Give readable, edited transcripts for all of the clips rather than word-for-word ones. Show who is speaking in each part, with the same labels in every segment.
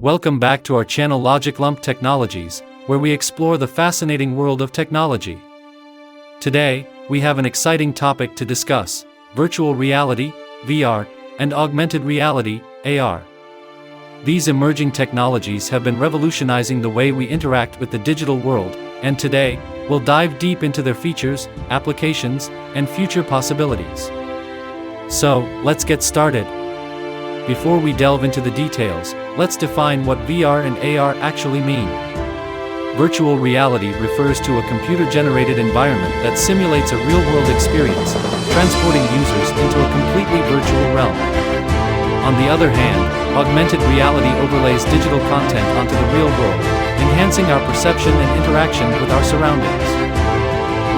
Speaker 1: Welcome back to our channel LogiClump Technologies, where we explore the fascinating world of technology. Today, we have an exciting topic to discuss: virtual reality, VR, and augmented reality, AR. These emerging technologies have been revolutionizing the way we interact with the digital world, and today, we'll dive deep into their features, applications, and future possibilities. So, let's get started. Before we delve into the details, let's define what VR and AR actually mean. Virtual reality refers to a computer-generated environment that simulates a real-world experience, transporting users into a completely virtual realm. On the other hand, augmented reality overlays digital content onto the real world, enhancing our perception and interaction with our surroundings.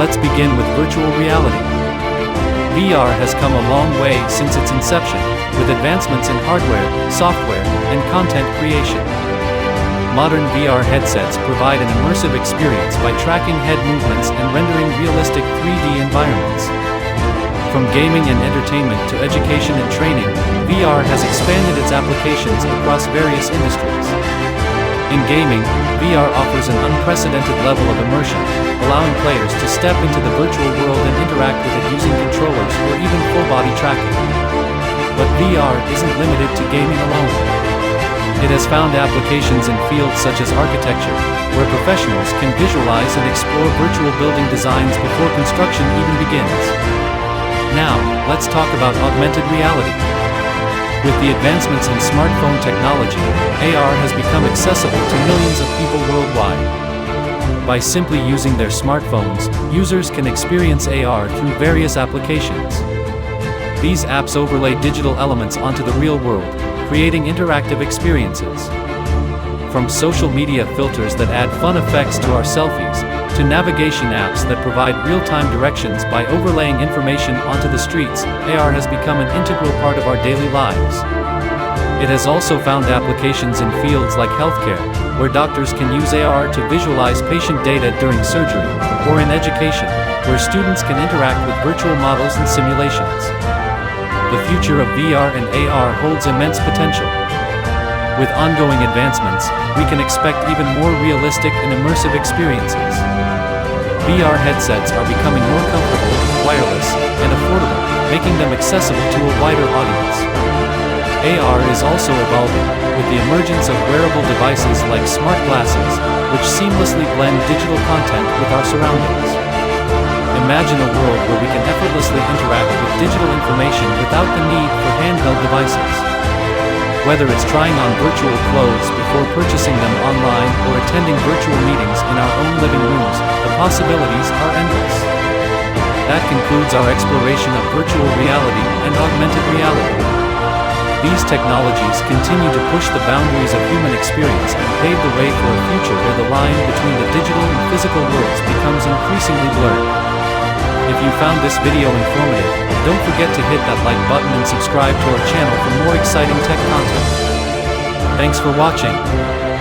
Speaker 1: Let's begin with virtual reality. VR has come a long way since its inception, with advancements in hardware, software, and content creation. Modern VR headsets provide an immersive experience by tracking head movements and rendering realistic 3D environments. From gaming and entertainment to education and training, VR has expanded its applications across various industries. In gaming, VR offers an unprecedented level of immersion, allowing players to step into the virtual world and interact with it using controllers or even full-body tracking. But VR isn't limited to gaming alone. It has found applications in fields such as architecture, where professionals can visualize and explore virtual building designs before construction even begins. Now, let's talk about augmented reality. With the advancements in smartphone technology, AR has become accessible to millions of people worldwide. By simply using their smartphones, users can experience AR through various applications. These apps overlay digital elements onto the real world, creating interactive experiences. From social media filters that add fun effects to our selfies, to navigation apps that provide real-time directions by overlaying information onto the streets, AR has become an integral part of our daily lives. It has also found applications in fields like healthcare, where doctors can use AR to visualize patient data during surgery, or in education, where students can interact with virtual models and simulations. The future of VR and AR holds immense potential. With ongoing advancements, we can expect even more realistic and immersive experiences. VR headsets are becoming more comfortable, wireless, and affordable, making them accessible to a wider audience. AR is also evolving, with the emergence of wearable devices like smart glasses, which seamlessly blend digital content with our surroundings. Imagine a world where we can effortlessly interact with digital information without the need for handheld devices. Whether it's trying on virtual clothes before purchasing them online or attending virtual meetings in our own living rooms, the possibilities are endless. That concludes our exploration of virtual reality and augmented reality. These technologies continue to push the boundaries of human experience and pave the way for a future where the line between the digital and physical worlds becomes increasingly blurred. If you found this video informative, don't forget to hit that like button and subscribe to our channel for more exciting tech content. Thanks for watching.